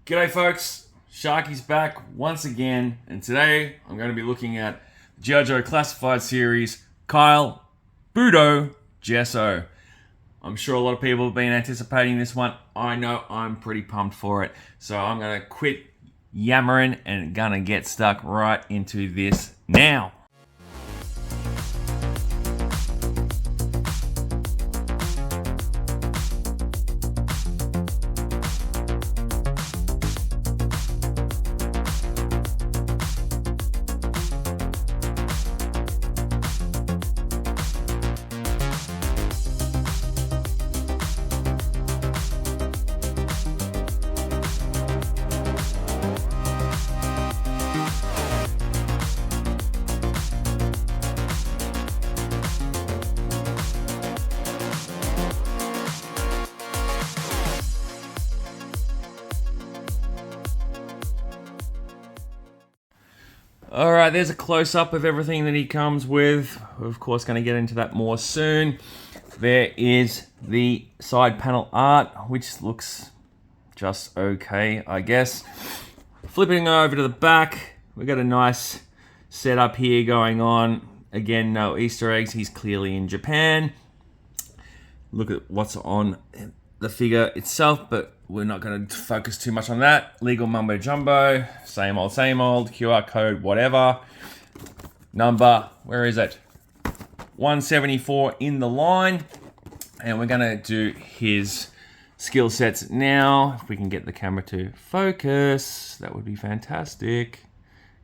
G'day folks, Sharky's back once again, and today I'm going to be looking at the JoJo Classified series, Kyle, Budo, Gesso. I'm sure a lot of people have been anticipating this one. I know I'm pretty pumped for it, so I'm going to quit yammering and gonna get stuck right into this now. Alright, there's a close-up of everything that he comes with. We're of course going to get into that more soon. There is the side panel art, which looks just okay, I guess. Flipping over to the back, we've got a nice setup here going on. Again, no Easter eggs, he's clearly in Japan. Look at what's on the figure itself, but we're not going to focus too much on that. Legal mumbo jumbo, same old, QR code, whatever. Number, where is it? 174 in the line. And we're going to do his skill sets now. If we can get the camera to focus, that would be fantastic.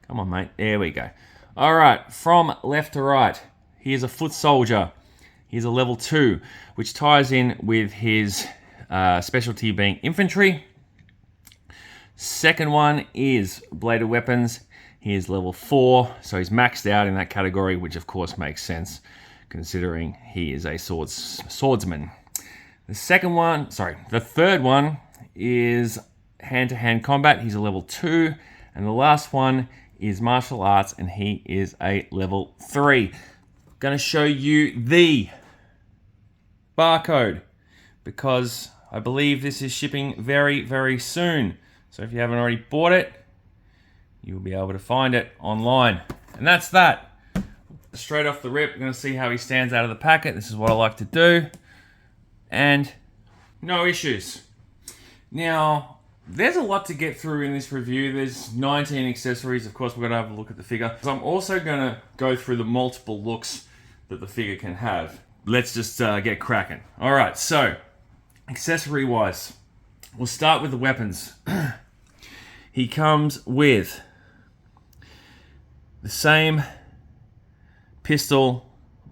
Come on, mate. There we go. All right, from left to right, here's a foot soldier. Here's a level 2, which ties in with his specialty being infantry. Second one is bladed weapons. He's level 4, so he's maxed out in that category, which of course makes sense considering he is a swordsman. The third one is hand-to-hand combat. He's a level 2, and the last one is martial arts, and he is a level 3. Going to show you the barcode because I believe this is shipping very, very soon. So if you haven't already bought it, you'll be able to find it online. And that's that. Straight off the rip, we're going to see how he stands out of the packet. This is what I like to do. And no issues. Now, there's a lot to get through in this review. There's 19 accessories. Of course, we're going to have a look at the figure. So I'm also going to go through the multiple looks that the figure can have. Let's just get cracking. All right, so accessory-wise, we'll start with the weapons. He comes with the same pistol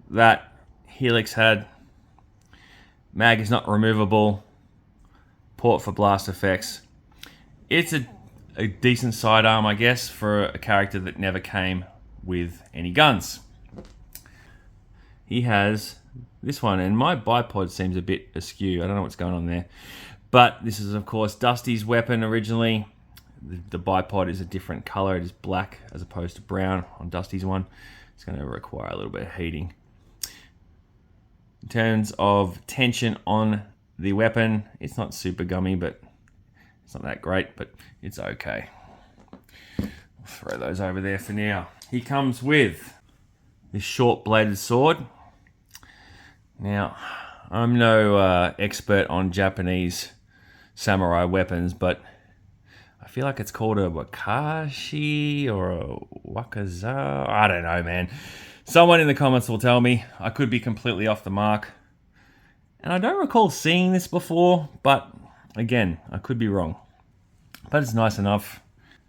that Helix had. Mag is not removable. Port for blast effects. It's a decent sidearm, I guess, for a character that never came with any guns. He has this one, and my bipod seems a bit askew. I don't know what's going on there. But this is, of course, Dusty's weapon originally. The bipod is a different color. It is black as opposed to brown on Dusty's one. It's going to require a little bit of heating. In terms of tension on the weapon, it's not super gummy, but it's not that great, but it's okay. I'll throw those over there for now. He comes with this short-bladed sword. Now, I'm no expert on Japanese samurai weapons, but I feel like it's called a wakashi or a wakaza. I don't know, man. Someone in the comments will tell me. I could be completely off the mark. And I don't recall seeing this before, but again, I could be wrong. But it's nice enough.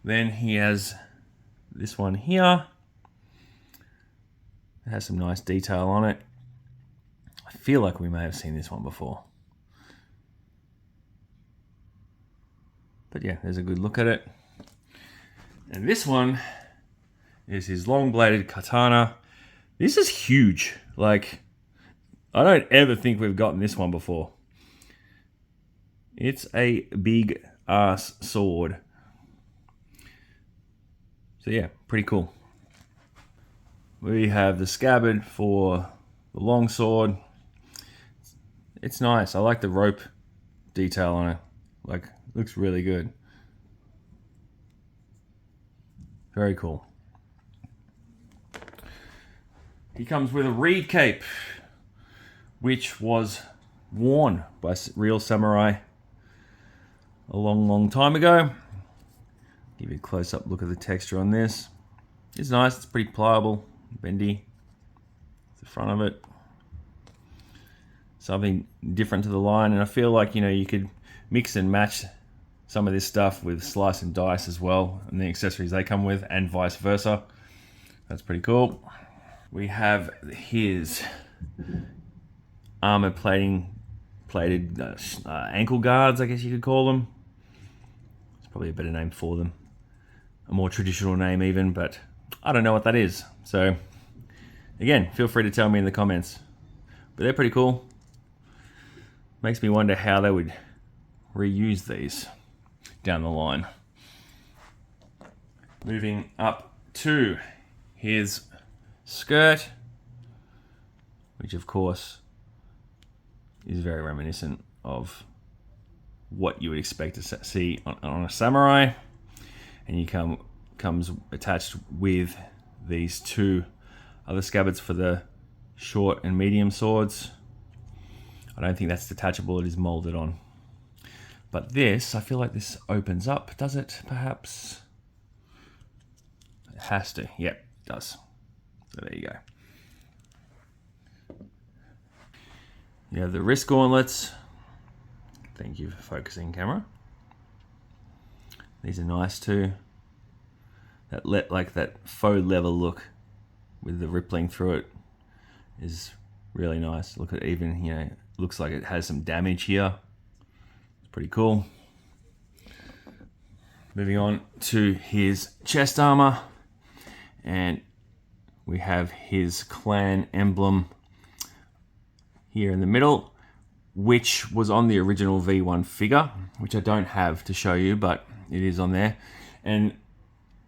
Then he has this one here. It has some nice detail on it. I feel like we may have seen this one before. But yeah, there's a good look at it. And this one is his long-bladed katana. This is huge. Like, I don't ever think we've gotten this one before. It's a big-ass sword. So yeah, pretty cool. We have the scabbard for the long sword. It's nice. I like the rope detail on it. Like, looks really good. Very cool. He comes with a reed cape, which was worn by real samurai a long, long time ago. Give you a close-up look at the texture on this. It's nice, it's pretty pliable, bendy. It's the front of it. Something different to the line, and I feel like, you know, you could mix and match some of this stuff with slice and dice as well, and the accessories they come with, and vice versa. That's pretty cool. We have his armor plated ankle guards, I guess you could call them. It's probably a better name for them. A more traditional name even, but I don't know what that is. So again, feel free to tell me in the comments. But they're pretty cool. Makes me wonder how they would reuse these down the line. Moving up to his skirt, which of course is very reminiscent of what you would expect to see on a samurai. And you comes attached with these two other scabbards for the short and medium swords. I don't think that's detachable, it is molded on. But this, I feel like this opens up, does it perhaps? It has to, yep, it does. So there you go. You have the wrist gauntlets. Thank you for focusing, camera. These are nice too. That faux leather look with the rippling through it is really nice. Look at even, you know, looks like it has some damage here. It's pretty cool. Moving on to his chest armor, and we have his clan emblem here in the middle, which was on the original V1 figure, which I don't have to show you, but it is on there. And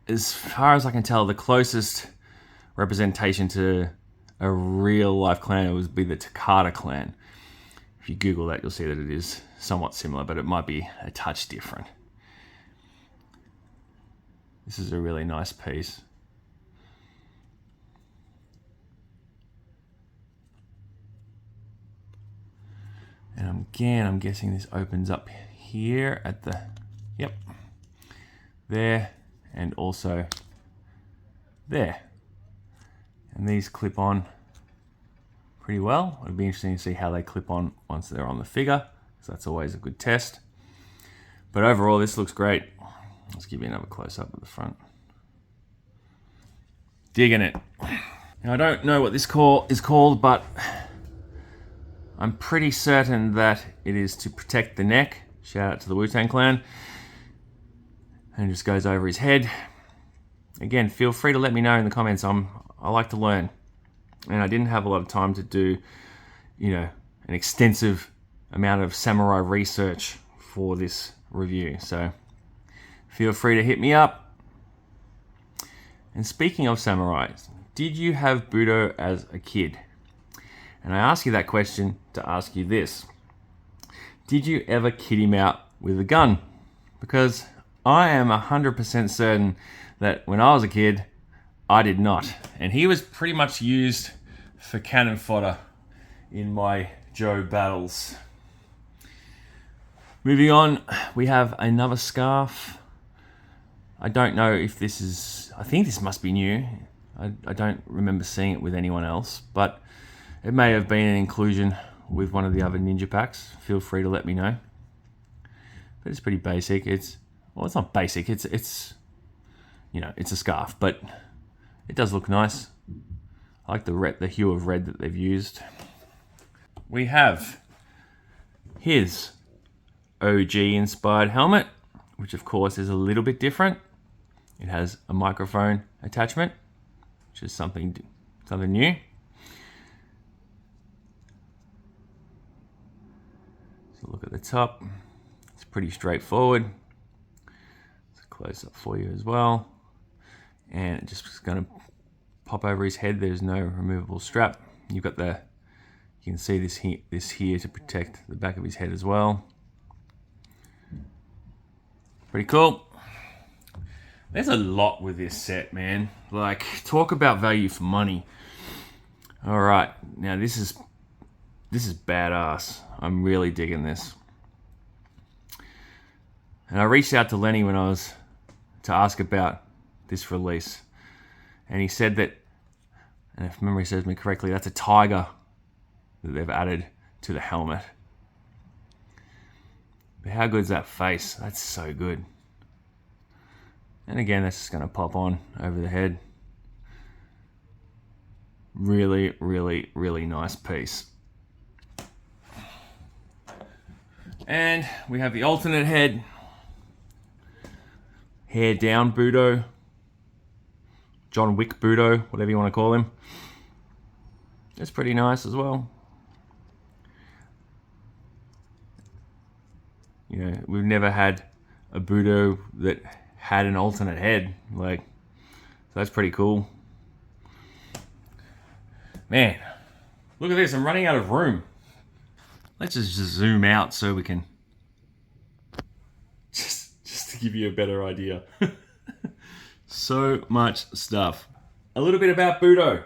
as far as I can tell, the closest representation to a real life clan would be the Takata clan. If you Google that, you'll see that it is somewhat similar, but it might be a touch different. This is a really nice piece. And again, I'm guessing this opens up here at the, yep, there, and also there. And these clip on pretty well. It'll be interesting to see how they clip on once they're on the figure, so that's always a good test. But overall, this looks great. Let's give you another close-up at the front. Digging it. Now, I don't know what this is called, but I'm pretty certain that it is to protect the neck. Shout out to the Wu-Tang Clan. And it just goes over his head. Again, feel free to let me know in the comments. I like to learn. And I didn't have a lot of time to do, you know, an extensive amount of samurai research for this review. So feel free to hit me up. And speaking of samurais, did you have Budo as a kid? And I ask you that question to ask you this. Did you ever kid him out with a gun? Because I am 100% certain that when I was a kid, I did not. And he was pretty much used for cannon fodder in my Joe battles. Moving on, we have another scarf. I don't know if this is, I think this must be new. I don't remember seeing it with anyone else, but it may have been an inclusion with one of the other ninja packs. Feel free to let me know. But it's pretty basic. Well, it's not basic. It's you know, it's a scarf, but it does look nice. I like the hue of red that they've used. We have his OG inspired helmet, which of course is a little bit different. It has a microphone attachment, which is something new. So look at the top. It's pretty straightforward. It's a close up for you as well. And it just is going to pop over his head. There's no removable strap. You've got you can see this here to protect the back of his head as well. Pretty cool. There's a lot with this set, man. Like, talk about value for money. All right, now this is badass. I'm really digging this. And I reached out to Lenny when I was to ask about this release, and he said that, and if memory serves me correctly, that's a tiger that they've added to the helmet. But how good is that face? That's so good. And again, that's just going to pop on over the head. Really, really, really nice piece. And we have the alternate head. Hair down Budo. John Wick Budo, whatever you want to call him. It's pretty nice as well. You know, we've never had a Budo that had an alternate head. Like, so that's pretty cool. Man, look at this. I'm running out of room. Let's just zoom out so we can just to give you a better idea. So much stuff. A little bit about Budo.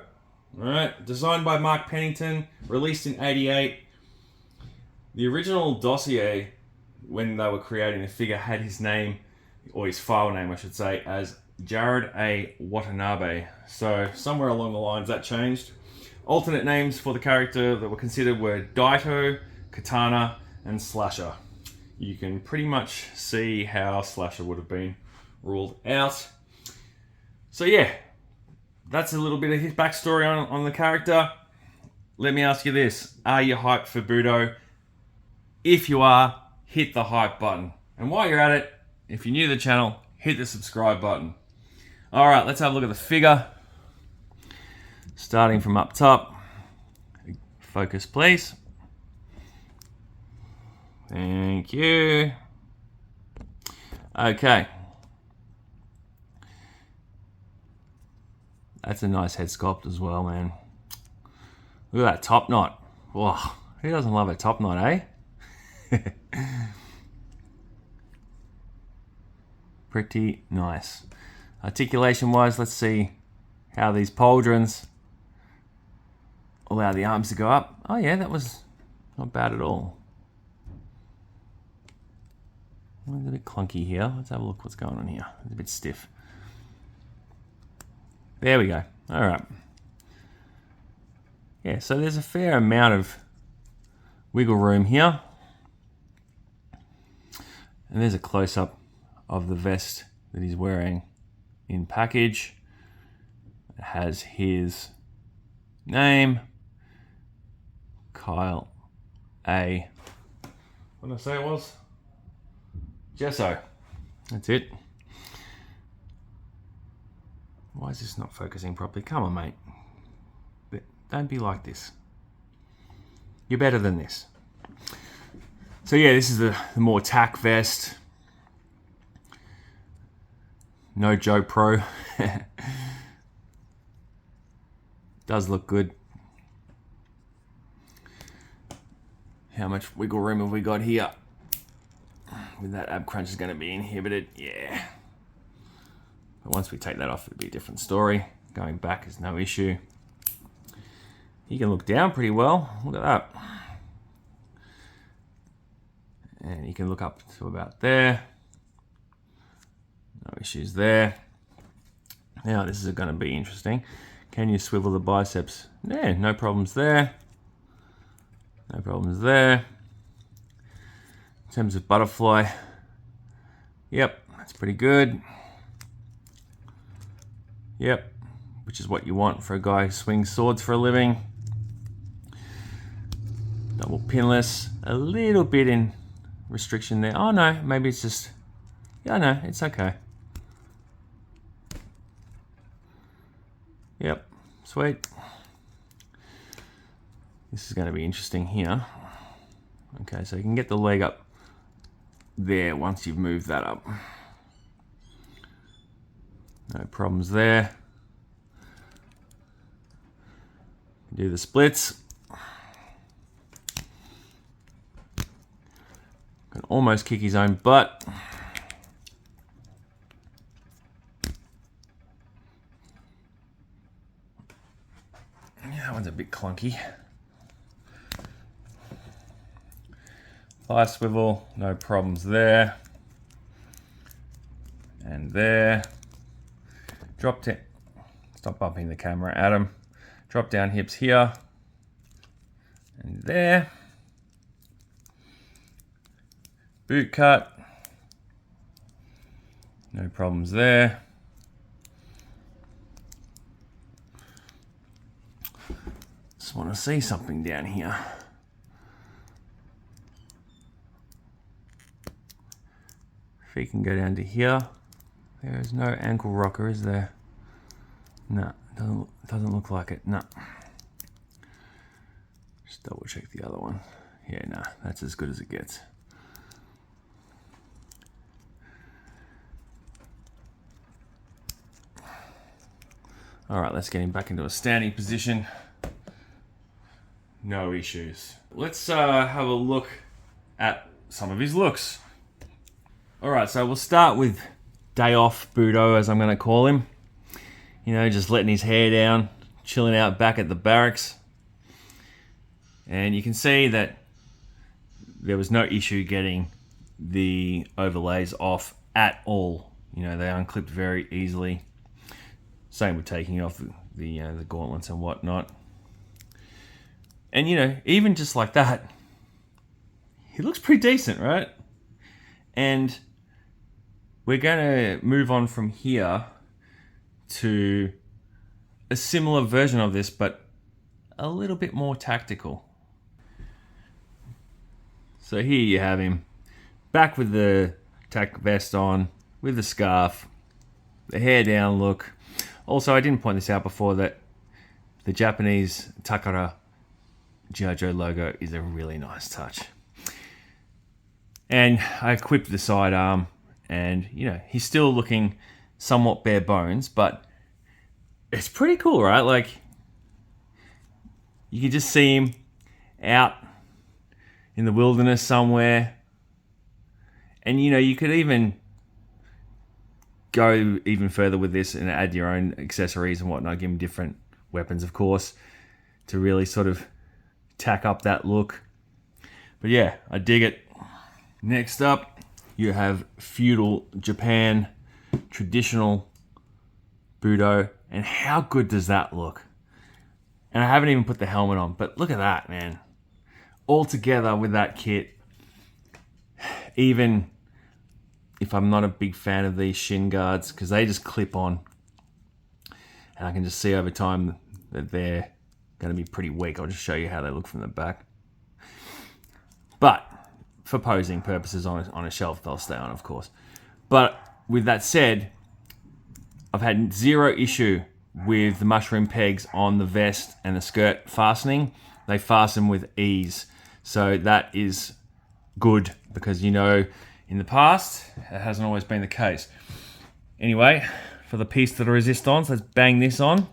All right, designed by Mark Pennington, released in '88. The original dossier, when they were creating the figure, had his name, or his file name, I should say, as Jared A. Watanabe. So somewhere along the lines that changed. Alternate names for the character that were considered were Daito, Katana, and Slasher. You can pretty much see how Slasher would have been ruled out. So yeah, that's a little bit of his backstory on the character. Let me ask you this. Are you hyped for Budo? If you are, hit the hype button. And while you're at it, if you're new to the channel, hit the subscribe button. All right, let's have a look at the figure. Starting from up top. Focus, please. Thank you. Okay. That's a nice head sculpt as well, man. Look at that top knot. Whoa, who doesn't love a top knot, eh? Pretty nice. Articulation-wise, let's see how these pauldrons allow the arms to go up. Oh yeah, that was not bad at all. It's a bit clunky here. Let's have a look what's going on here. It's a bit stiff. There we go. All right. Yeah, so there's a fair amount of wiggle room here. And there's a close-up of the vest that he's wearing in package. It has his name, Kyle A. What did I say it was? Gesso. That's it. Why is this not focusing properly? Come on, mate. Don't be like this. You're better than this. So yeah, this is the more tack vest. No Joe Pro. Does look good. How much wiggle room have we got here? With that ab crunch is going to be inhibited. Yeah. But once we take that off, it'll be a different story. Going back is no issue. You can look down pretty well. Look at that. And you can look up to about there. No issues there. Now this is going to be interesting. Can you swivel the biceps? Yeah, no problems there. No problems there. In terms of butterfly, yep, that's pretty good. Yep, which is what you want for a guy who swings swords for a living. Double pinless, a little bit in restriction there. Oh no, maybe it's just, yeah, no, it's okay. Yep, sweet. This is going to be interesting here. Okay, so you can get the leg up there once you've moved that up. No problems there. Do the splits. Can almost kick his own butt. one's a bit clunky. Thigh swivel, no problems there. And there. Drop it. Stop bumping the camera, Adam. Drop down hips here. And there. Boot cut. No problems there. Just want to see something down here. Feet can go down to here. There is no ankle rocker, is there? No, doesn't look like it. No. Just double check the other one. Yeah, no, that's as good as it gets. All right, let's get him back into a standing position. No issues. Let's have a look at some of his looks. All right, so we'll start with day off Budo, as I'm going to call him. You know, just letting his hair down, chilling out back at the barracks. And you can see that there was no issue getting the overlays off at all. You know, they unclipped very easily. Same with taking off the gauntlets and whatnot. And, you know, even just like that, he looks pretty decent, right? And we're going to move on from here to a similar version of this, but a little bit more tactical. So here you have him, back with the tack vest on, with the scarf, the hair down look. Also, I didn't point this out before, that the Japanese Takara G.I. Joe logo is a really nice touch. And I equipped the sidearm, and, you know, he's still looking somewhat bare bones, but it's pretty cool, right? Like, you can just see him out in the wilderness somewhere. And, you know, you could even go even further with this and add your own accessories and whatnot, give him different weapons, of course, to really sort of tack up that look. But yeah, I dig it. Next up, you have feudal Japan, traditional Budo, and how good does that look? And I haven't even put the helmet on, but look at that, man. All together with that kit, even if I'm not a big fan of these shin guards, because they just clip on, and I can just see over time that they're going to be pretty weak. I'll just show you how they look from the back. But for posing purposes on a shelf, they'll stay on, of course. But with that said, I've had zero issue with the mushroom pegs on the vest and the skirt fastening. They fasten with ease. So that is good, because, you know, in the past, it hasn't always been the case. Anyway, for the piece de resistance, let's bang this on.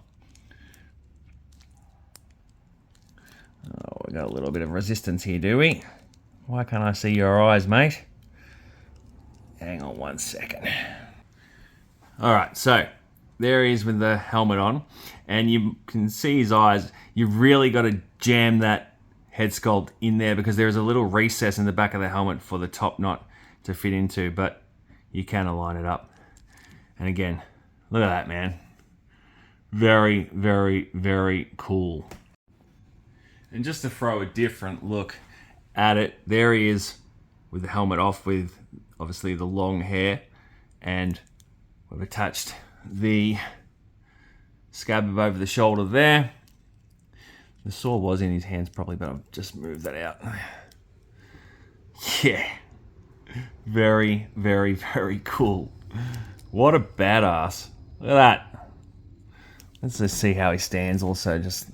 Oh, we got a little bit of resistance here, do we? Why can't I see your eyes, mate? Hang on 1 second. All right, so there he is with the helmet on, and you can see his eyes. You've really got to jam that head sculpt in there, because there is a little recess in the back of the helmet for the top knot to fit into, but you can align it up. And again, look at that, man. Very, very, very cool. And just to throw a different look at it, there he is with the helmet off, with obviously the long hair, and we've attached the scabbard over the shoulder there. The sword was in his hands probably, but I've just moved that out. Yeah. Very, very, very cool. What a badass. Look at that. Let's just see how he stands also. Just,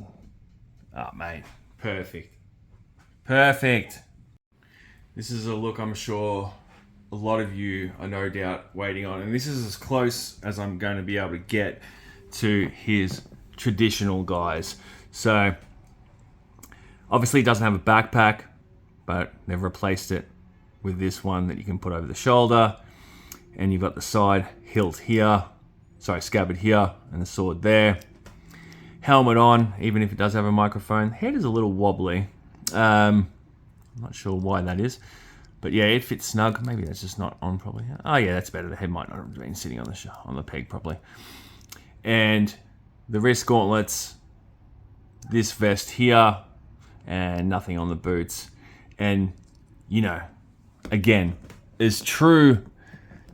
oh, mate. Perfect. Perfect. This is a look I'm sure a lot of you are no doubt waiting on. And this is as close as I'm going to be able to get to his traditional guys. So, obviously it doesn't have a backpack, but they've replaced it with this one that you can put over the shoulder. And you've got the side hilt here, sorry, scabbard here, and the sword there. helmet on, even if it does have a microphone. Head is a little wobbly. I'm not sure why that is. But yeah, it fits snug. Maybe that's just not on properly. Oh yeah, that's better. The head might not have been sitting on the peg properly. And the wrist gauntlets, this vest here, and nothing on the boots. And, you know, again, as true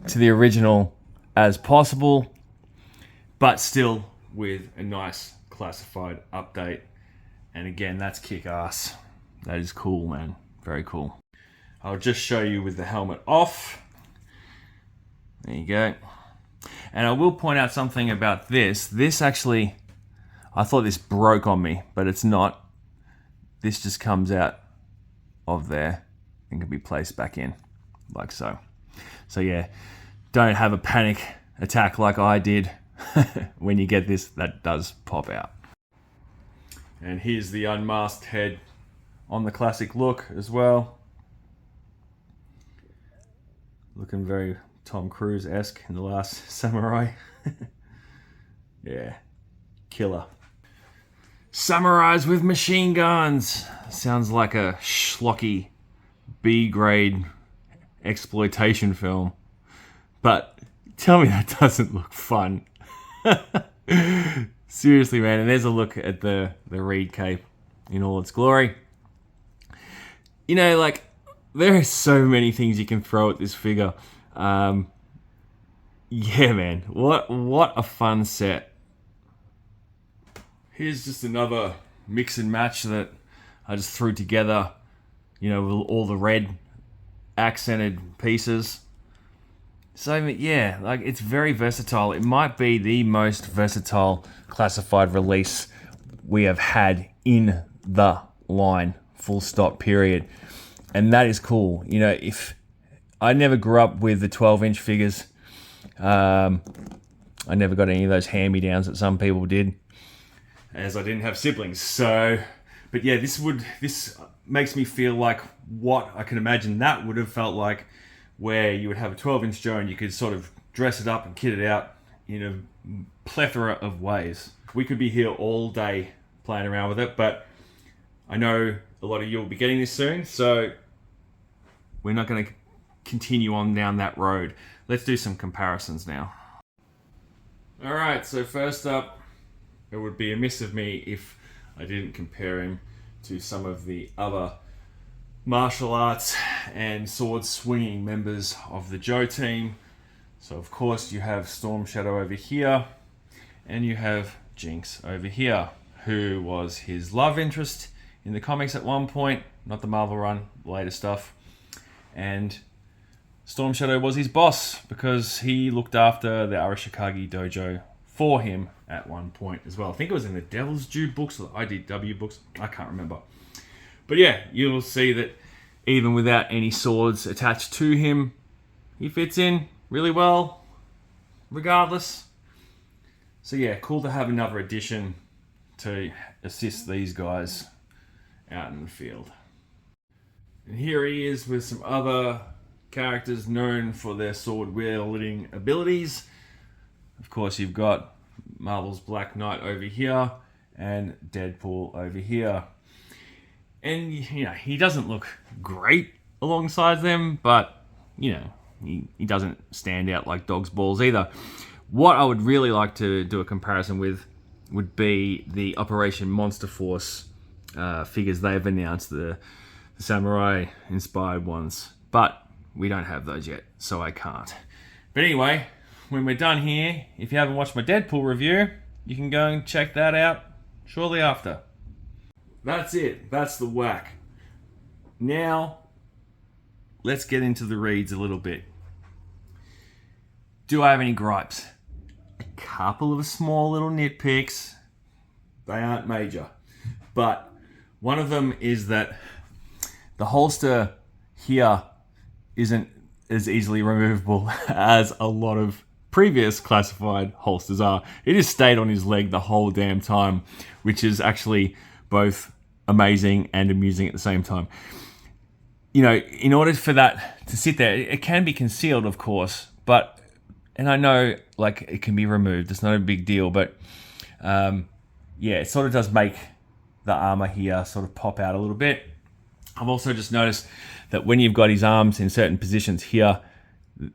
to the original as possible, but still with a nice classified update. And again, that's kick-ass. That is cool, man. Very cool. I'll just show you with the helmet off. There you go. And I will point out something about this. This actually, I thought this broke on me, but it's not. This just comes out of there and can be placed back in, like so. So yeah, don't have a panic attack like I did. When you get this, that does pop out. And here's the unmasked head on the classic look as well. Looking very Tom Cruise-esque in The Last Samurai. Yeah, killer. Samurais with machine guns. Sounds like a schlocky B-grade exploitation film. But tell me that doesn't look fun. Seriously, man. And there's a look at the Reed cape in all its glory. You know, like, there are so many things you can throw at this figure. Yeah, man. What a fun set. Here's just another mix and match that I just threw together, you know, with all the red accented pieces. So, yeah, like, it's very versatile. It might be the most versatile classified release we have had in the line, full stop, period. And that is cool. You know, if I never grew up with the 12-inch figures, I never got any of those hand-me-downs that some people did, as I didn't have siblings. So, but yeah, this makes me feel like what I can imagine that would have felt like, where you would have a 12-inch Joe and you could sort of dress it up and kit it out in a plethora of ways. We could be here all day playing around with it, but I know a lot of you will be getting this soon, so we're not going to continue on down that road. Let's do some comparisons now. Alright, so first up, it would be amiss of me if I didn't compare him to some of the other martial arts and sword swinging members of the Joe team. So of course you have Storm Shadow over here, and you have Jinx over here, who was his love interest in the comics at one point, not the Marvel run, later stuff. And Storm Shadow was his boss because he looked after the Arashikage dojo for him at one point as well. I think it was in the Devil's Due books or the IDW books. I can't remember. But yeah, you'll see that even without any swords attached to him, he fits in really well, regardless. So yeah, cool to have another addition to assist these guys out in the field. And here he is with some other characters known for their sword-wielding abilities. Of course, you've got Marvel's Black Knight over here and Deadpool over here. And, you know, he doesn't look great alongside them, but, you know, he doesn't stand out like dog's balls either. What I would really like to do a comparison with would be the Operation Monster Force figures they've announced, the samurai-inspired ones. But we don't have those yet, so I can't. But anyway, when we're done here, if you haven't watched my Deadpool review, you can go and check that out shortly after. That's it. That's the whack. Now, let's get into the reads a little bit. Do I have any gripes? A couple of small little nitpicks. They aren't major. But one of them is that the holster here isn't as easily removable as a lot of previous classified holsters are. It just stayed on his leg the whole damn time, which is actually both amazing and amusing at the same time. You know, in order for that to sit there, it can be concealed, of course, and I know, like, it can be removed. It's not a big deal, but yeah, it sort of does make the armor here sort of pop out a little bit. I've also just noticed that when you've got his arms in certain positions here,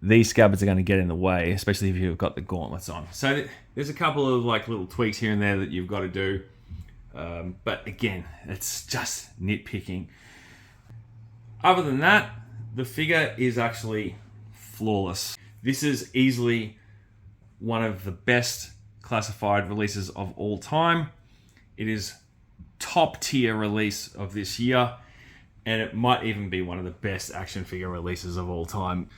these scabbards are going to get in the way, especially if you've got the gauntlets on. So there's a couple of like little tweaks here and there that you've got to do. But again, it's just nitpicking. Other than that, the figure is actually flawless. This is easily one of the best classified releases of all time. It is top tier release of this year, and it might even be one of the best action figure releases of all time.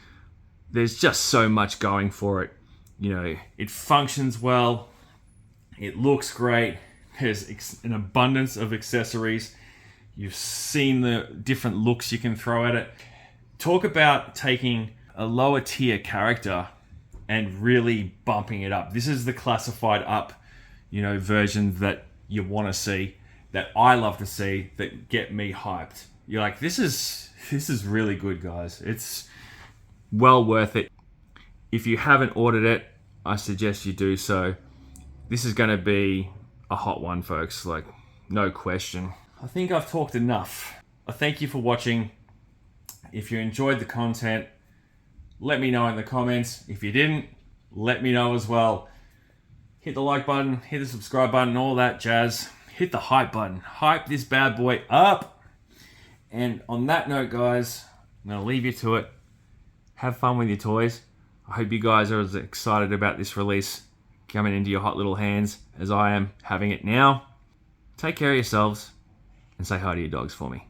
There's just so much going for it. You know, it functions well, it looks great, there's an abundance of accessories. You've seen the different looks you can throw at it. Talk about taking a lower tier character and really bumping it up. This is the classified up, version that you want to see, that I love to see, that get me hyped. You're like, this is really good, guys. It's well worth it. If you haven't ordered it, I suggest you do so. This is going to be a hot one, folks, like no question. I think I've talked enough. I thank you for watching. If you enjoyed the content, let me know in the comments. If you didn't, let me know as well. Hit the like button, hit the subscribe button, all that jazz. Hit the hype button. Hype this bad boy up. And on that note, guys, I'm going to leave you to it. Have fun with your toys. I hope you guys are as excited about this release coming into your hot little hands as I am having it now. Take care of yourselves and say hi to your dogs for me.